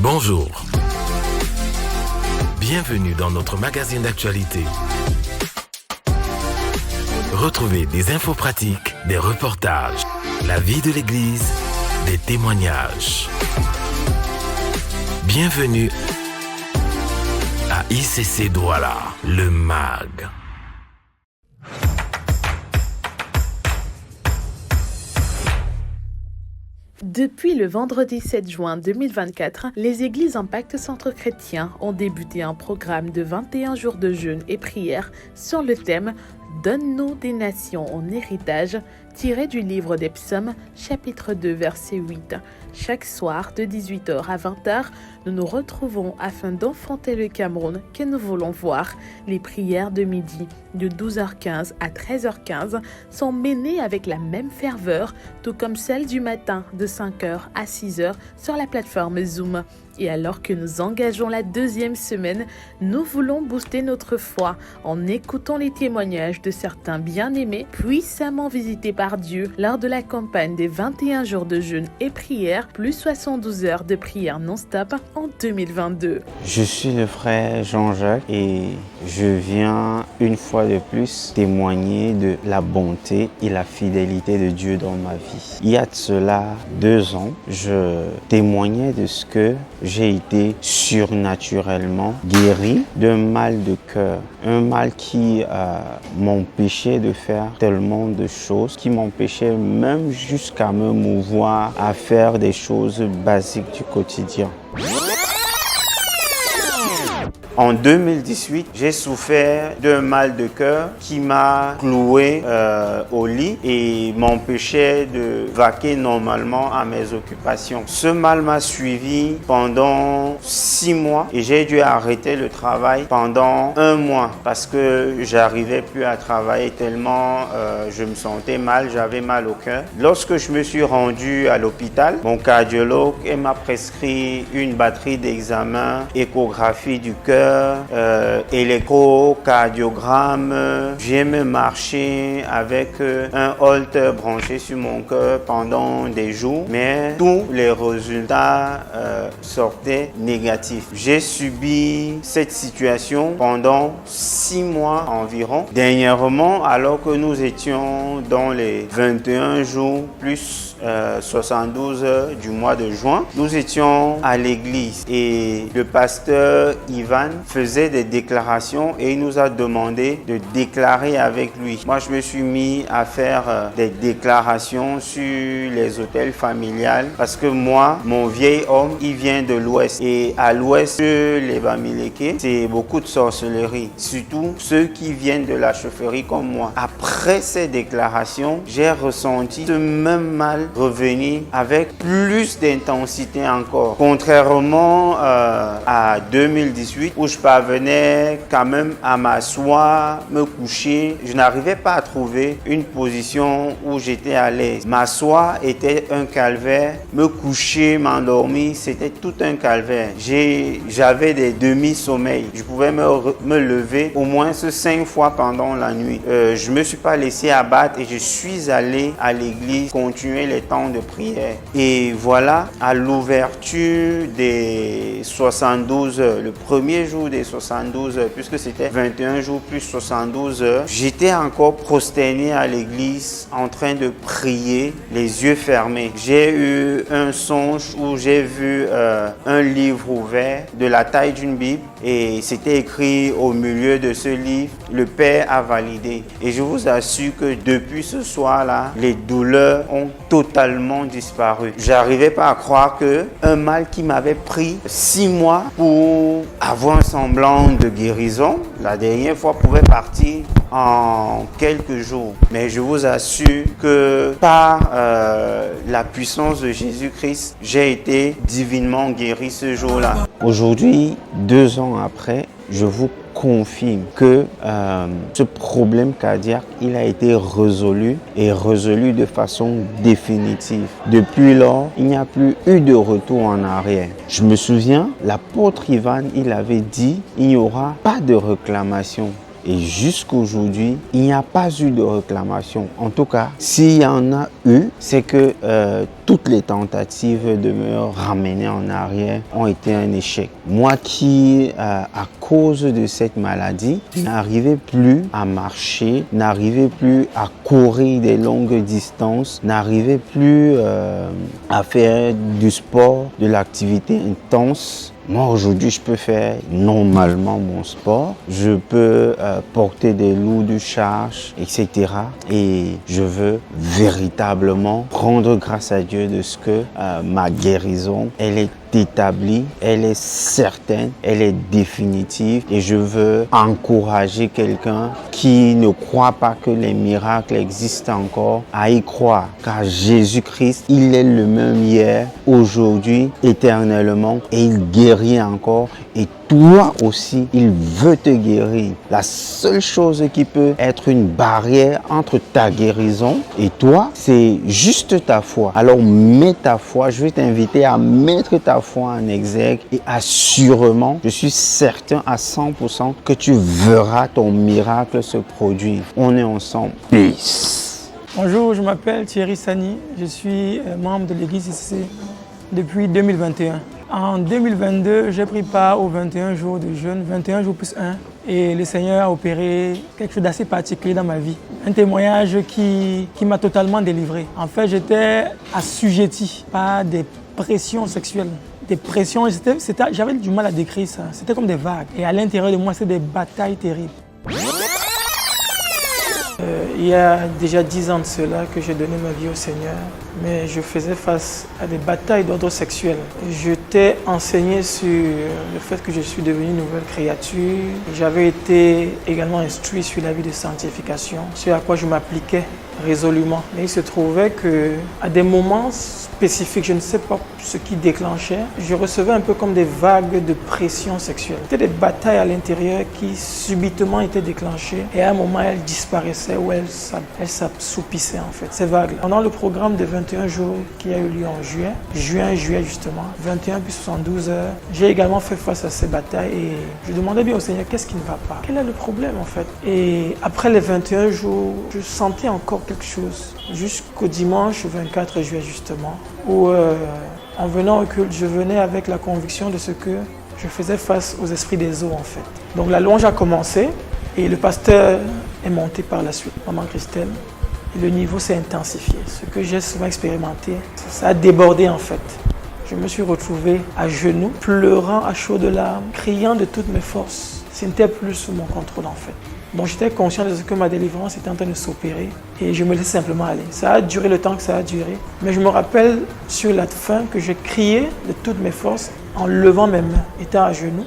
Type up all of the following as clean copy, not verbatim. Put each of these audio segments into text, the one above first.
Bonjour. Bienvenue dans notre magazine d'actualité. Retrouvez des infos pratiques, des reportages, la vie de l'Église, des témoignages. Bienvenue à ICC Douala, le MAG. Depuis le vendredi 7 juin 2024, les églises Impact Centre Chrétien ont débuté un programme de 21 jours de jeûne et prière sur le thème « Donne-nous des nations en héritage » tiré du livre des Psaumes, chapitre 2, verset 8. Chaque soir, de 18h à 20h, nous nous retrouvons afin d'enfanter le Cameroun que nous voulons voir. Les prières de midi, de 12h15 à 13h15, sont menées avec la même ferveur, tout comme celles du matin, de 5h à 6h, sur la plateforme Zoom. Et alors que nous engageons la deuxième semaine, nous voulons booster notre foi en écoutant les témoignages de certains bien-aimés puissamment visités par Dieu lors de la campagne des 21 jours de jeûne et prière plus 72 heures de prière non-stop en 2022. Je suis le frère Jean-Jacques et je viens une fois de plus témoigner de la bonté et la fidélité de Dieu dans ma vie. Il y a de cela 2 ans, je témoignais de ce que j'ai été surnaturellement guéri d'un mal de cœur. Un mal qui m'empêchait de faire tellement de choses, qui m'empêchait même jusqu'à me mouvoir à faire des choses basiques du quotidien. En 2018, j'ai souffert d'un mal de cœur qui m'a cloué au lit et m'empêchait de vaquer normalement à mes occupations. Ce mal m'a suivi pendant 6 mois et j'ai dû arrêter le travail pendant 1 mois parce que j'arrivais plus à travailler tellement je me sentais mal, j'avais mal au cœur. Lorsque je me suis rendu à l'hôpital, mon cardiologue m'a prescrit une batterie d'examens, échographie du cœur, électrocardiogramme. J'ai même marché avec un holter branché sur mon cœur pendant des jours, mais tous les résultats sortaient négatifs. J'ai subi cette situation pendant 6 mois environ. Dernièrement, alors que nous étions dans les 21 jours plus 72 heures du mois de juin, nous étions à l'église et le pasteur Ivan faisait des déclarations et il nous a demandé de déclarer avec lui. Moi, je me suis mis à faire des déclarations sur les hôtels familiales parce que moi, mon vieil homme, il vient de l'Ouest et à l'Ouest, les Bamileke, c'est beaucoup de sorcellerie, surtout ceux qui viennent de la chefferie comme moi. Après ces déclarations, j'ai ressenti ce même mal revenir avec plus d'intensité encore. Contrairement à 2018 où je parvenais quand même à m'asseoir, me coucher, je n'arrivais pas à trouver une position où j'étais à l'aise. M'asseoir était un calvaire, me coucher, m'endormir, c'était tout un calvaire. J'avais des demi-sommeils. Je pouvais me lever au moins 5 fois pendant la nuit. Je me suis pas laissé abattre et je suis allé à l'église continuer les temps de prière. Et voilà, à l'ouverture des 72 heures, le premier jour des 72 heures, puisque c'était 21 jours plus 72 heures, j'étais encore prosterné à l'église en train de prier, les yeux fermés. J'ai eu un songe où j'ai vu un livre ouvert de la taille d'une Bible et c'était écrit au milieu de ce livre, le Père a validé. Et je vous assure que depuis ce soir-là, les douleurs ont totalement disparu. J'arrivais pas à croire que un mal qui m'avait pris 6 mois pour avoir un semblant de guérison, la dernière fois pouvait partir en quelques jours. Mais je vous assure que par la puissance de Jésus-Christ, j'ai été divinement guéri ce jour-là. Aujourd'hui, 2 ans après, je vous confirme que ce problème cardiaque, il a été résolu et résolu de façon définitive. Depuis lors, il n'y a plus eu de retour en arrière. Je me souviens, l'apôtre Ivan, il avait dit, il n'y aura pas de réclamation. Et jusqu'aujourd'hui, il n'y a pas eu de réclamation. En tout cas, s'il y en a eu, c'est que toutes les tentatives de me ramener en arrière ont été un échec. Moi qui, à cause de cette maladie, n'arrivais plus à marcher, n'arrivais plus à courir des longues distances, n'arrivais plus à faire du sport, de l'activité intense. Moi, aujourd'hui, je peux faire normalement mon sport. Je peux porter des lourdes charges, etc. Et je veux véritablement rendre grâce à Dieu de ce que ma guérison, elle est établie, elle est certaine, elle est définitive. Et je veux encourager quelqu'un qui ne croit pas que les miracles existent encore à y croire. Car Jésus-Christ, il est le même hier, aujourd'hui, éternellement. Et il guérit encore. Et toi aussi, il veut te guérir. La seule chose qui peut être une barrière entre ta guérison et toi, c'est juste ta foi. Alors mets ta foi. Je vais t'inviter à mettre ta foi en exergue et assurément, je suis certain à 100% que tu verras ton miracle se produire. On est ensemble. Peace. Bonjour, je m'appelle Thierry Sani. Je suis membre de l'église ICC depuis 2021. En 2022, j'ai pris part aux 21 jours de jeûne, 21 jours plus 1. Et le Seigneur a opéré quelque chose d'assez particulier dans ma vie. Un témoignage qui m'a totalement délivré. En fait, j'étais assujetti par des pressions sexuelles. Des pressions, j'avais du mal à décrire ça. C'était comme des vagues. Et à l'intérieur de moi, c'était des batailles terribles. Il y a déjà 10 ans de cela que j'ai donné ma vie au Seigneur, mais je faisais face à des batailles d'ordre sexuel. Je t'ai enseigné sur le fait que je suis devenu une nouvelle créature. J'avais été également instruit sur la vie de sanctification, ce à quoi je m'appliquais résolument. Mais il se trouvait qu'à des moments spécifiques, je ne sais pas ce qui déclenchait, je recevais un peu comme des vagues de pression sexuelle. C'était des batailles à l'intérieur qui subitement étaient déclenchées et à un moment elles disparaissaient ou elles s'assoupissaient en fait, ces vagues. Pendant le programme de 21 jours qui a eu lieu en juillet justement, 21 puis 72 heures, j'ai également fait face à ces batailles et je demandais bien au Seigneur qu'est-ce qui ne va pas, quel est le problème en fait. Et après les 21 jours, je sentais encore quelque chose jusqu'au dimanche 24 juillet justement, où en venant au culte, je venais avec la conviction de ce que je faisais face aux esprits des eaux en fait. Donc la louange a commencé et le pasteur est monté par la suite, Maman Christelle, et le niveau s'est intensifié. Ce que j'ai souvent expérimenté, ça a débordé en fait. Je me suis retrouvé à genoux, pleurant à chaudes larmes, criant de toutes mes forces. Ce n'était plus sous mon contrôle en fait. Donc j'étais conscient de ce que ma délivrance était en train de s'opérer et je me laissais simplement aller. Ça a duré le temps que ça a duré, mais je me rappelle sur la fin que j'ai crié de toutes mes forces en levant mes mains, étant à genoux.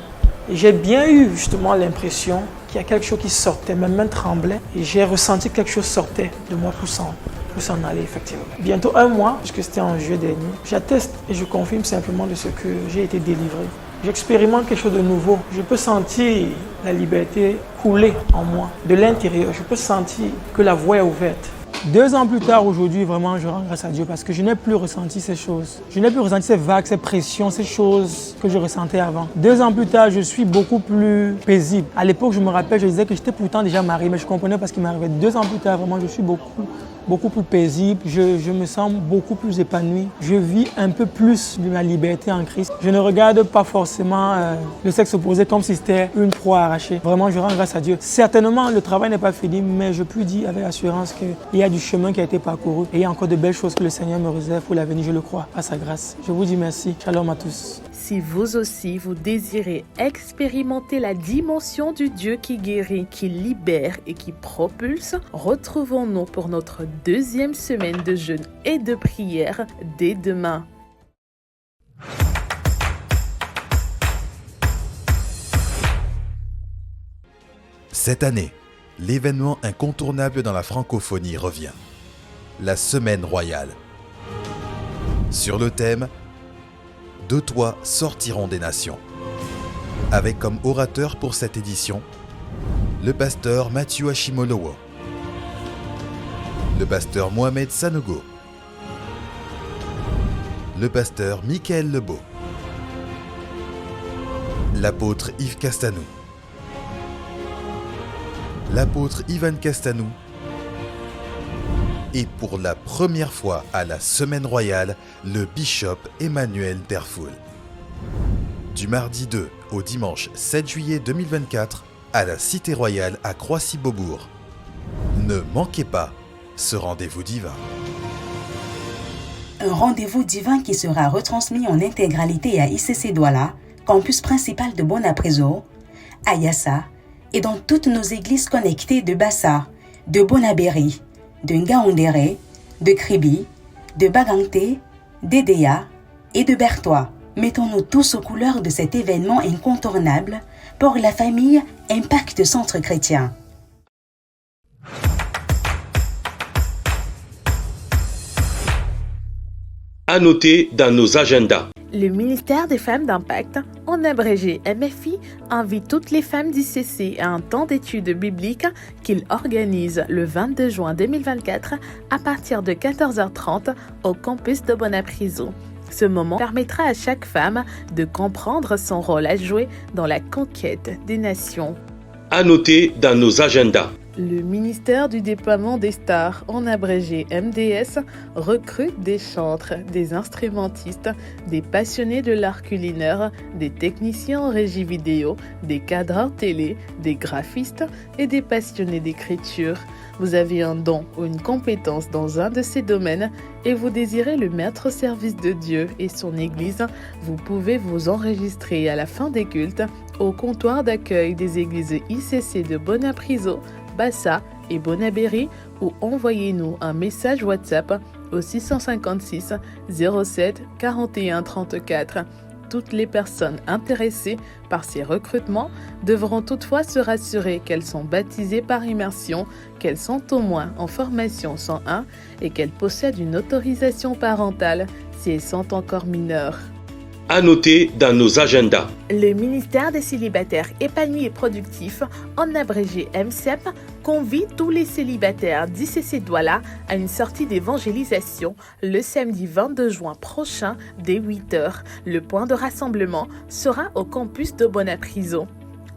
Et j'ai bien eu justement l'impression qu'il y a quelque chose qui sortait, mes mains tremblaient et j'ai ressenti que quelque chose sortait de moi pour s'en aller effectivement. Bientôt un mois, puisque c'était en juillet dernier, j'atteste et je confirme simplement de ce que j'ai été délivré. J'expérimente quelque chose de nouveau. Je peux sentir la liberté couler en moi, de l'intérieur. Je peux sentir que la voie est ouverte. 2 ans plus tard, aujourd'hui, vraiment, je rends grâce à Dieu parce que je n'ai plus ressenti ces choses. Je n'ai plus ressenti ces vagues, ces pressions, ces choses que je ressentais avant. 2 ans plus tard, je suis beaucoup plus paisible. À l'époque, je me rappelle, je disais que j'étais pourtant déjà marié, mais je comprenais pas ce qui m'arrivait. 2 ans plus tard, vraiment, je suis beaucoup plus paisible. Je me sens beaucoup plus épanoui. Je vis un peu plus de ma liberté en Christ. Je ne regarde pas forcément le sexe opposé comme si c'était une proie arrachée. Vraiment, je rends grâce à Dieu. Certainement, le travail n'est pas fini, mais je peux dire avec assurance qu'il y a du chemin qui a été parcouru et il y a encore de belles choses que le Seigneur me réserve pour l'avenir, je le crois, à sa grâce. Je vous dis merci. Shalom à tous. Si vous aussi, vous désirez expérimenter la dimension du Dieu qui guérit, qui libère et qui propulse, retrouvons-nous pour notre 2e semaine de jeûne et de prière dès demain. Cette année, l'événement incontournable dans la francophonie revient. La Semaine royale. Sur le thème « De toi sortiront des nations ». Avec comme orateur pour cette édition, le pasteur Mathieu Ashimolowo, le pasteur Mohamed Sanogo, le pasteur Michael Lebeau, l'apôtre Yves Castanou, l'apôtre Ivan Castanou. Et pour la première fois à la Semaine Royale, le bishop Emmanuel Terfoul. Du mardi 2 au dimanche 7 juillet 2024 à la Cité Royale à Croissy-Beaubourg. Ne manquez pas ce rendez-vous divin. Un rendez-vous divin qui sera retransmis en intégralité à ICC Douala, campus principal de Bonapriso, à Yassa et dans toutes nos églises connectées de Bassa, de Bonabéry, de Ngaoundéré, de Kribi, de Baganté, d'Edéa et de Bertois. Mettons-nous tous aux couleurs de cet événement incontournable pour la famille Impact Centre Chrétien. À noter dans nos agendas. Le ministère des Femmes d'Impact, en abrégé MFI, invite toutes les femmes d'ICC à un temps d'études bibliques qu'il organise le 22 juin 2024 à partir de 14h30 au campus de Bonapriso. Ce moment permettra à chaque femme de comprendre son rôle à jouer dans la conquête des nations. À noter dans nos agendas. Le ministère du déploiement des stars, en abrégé MDS, recrute des chantres, des instrumentistes, des passionnés de l'art culinaire, des techniciens en régie vidéo, des cadreurs télé, des graphistes et des passionnés d'écriture. Vous avez un don ou une compétence dans un de ces domaines et vous désirez le mettre au service de Dieu et son Église, vous pouvez vous enregistrer à la fin des cultes au comptoir d'accueil des églises ICC de Bonapriso, Bassa et Bonabéry ou envoyez-nous un message WhatsApp au 656 07 41 34. Toutes les personnes intéressées par ces recrutements devront toutefois se rassurer qu'elles sont baptisées par immersion, qu'elles sont au moins en formation 101 et qu'elles possèdent une autorisation parentale si elles sont encore mineures. À noter dans nos agendas. Le ministère des célibataires épanouis et productifs, en abrégé MCEP, convie tous les célibataires d'ICC Douala à une sortie d'évangélisation le samedi 22 juin prochain dès 8h. Le point de rassemblement sera au campus de Bonapriso.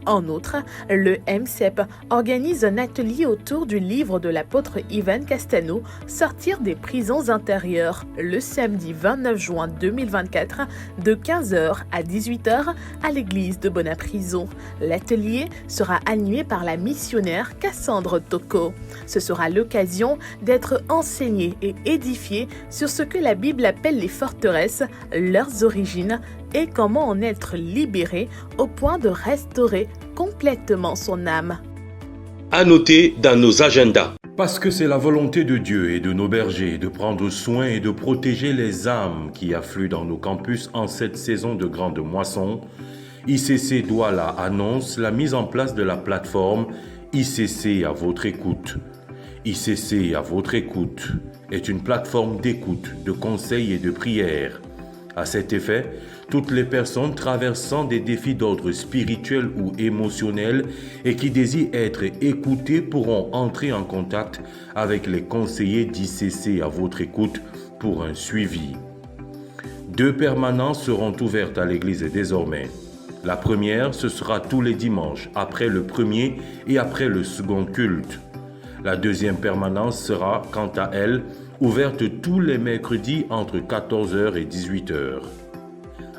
En outre, le MCEP organise un atelier autour du livre de l'apôtre Ivan Castanou, Sortir des prisons intérieures, le samedi 29 juin 2024, de 15h à 18h à l'église de Bonapriso. L'atelier sera animé par la missionnaire Cassandre Toko. Ce sera l'occasion d'être enseigné et édifié sur ce que la Bible appelle les forteresses, leurs origines et comment en être libéré au point de restaurer complètement son âme. À noter dans nos agendas. Parce que c'est la volonté de Dieu et de nos bergers de prendre soin et de protéger les âmes qui affluent dans nos campus en cette saison de grande moisson, ICC Douala annonce la mise en place de la plateforme ICC à votre écoute. ICC à votre écoute est une plateforme d'écoute, de conseils et de prières. À cet effet, toutes les personnes traversant des défis d'ordre spirituel ou émotionnel et qui désirent être écoutées pourront entrer en contact avec les conseillers d'ICC à votre écoute pour un suivi. 2 permanences seront ouvertes à l'église désormais. La première, ce sera tous les dimanches, après le premier et après le second culte. La deuxième permanence sera, quant à elle, ouverte tous les mercredis entre 14h et 18h.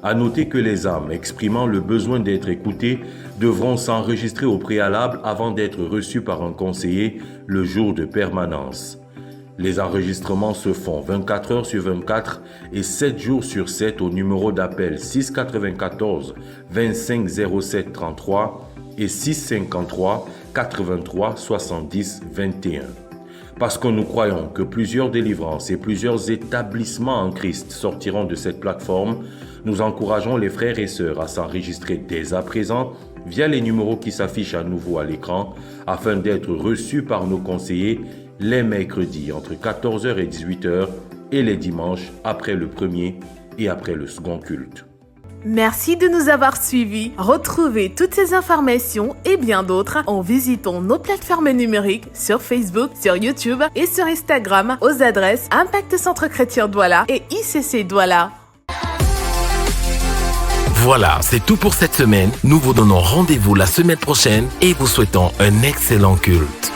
À noter que les âmes exprimant le besoin d'être écoutées devront s'enregistrer au préalable avant d'être reçues par un conseiller le jour de permanence. Les enregistrements se font 24 heures sur 24 et 7 jours sur 7 au numéro d'appel 694 25 07 33 et 653 83 70 21. Parce que nous croyons que plusieurs délivrances et plusieurs établissements en Christ sortiront de cette plateforme, nous encourageons les frères et sœurs à s'enregistrer dès à présent via les numéros qui s'affichent à nouveau à l'écran afin d'être reçus par nos conseillers les mercredis entre 14h et 18h et les dimanches après le premier et après le second culte. Merci de nous avoir suivis. Retrouvez toutes ces informations et bien d'autres en visitant nos plateformes numériques sur Facebook, sur YouTube et sur Instagram aux adresses Impact Centre Chrétien Douala et ICC Douala. Voilà, c'est tout pour cette semaine. Nous vous donnons rendez-vous la semaine prochaine et vous souhaitons un excellent culte.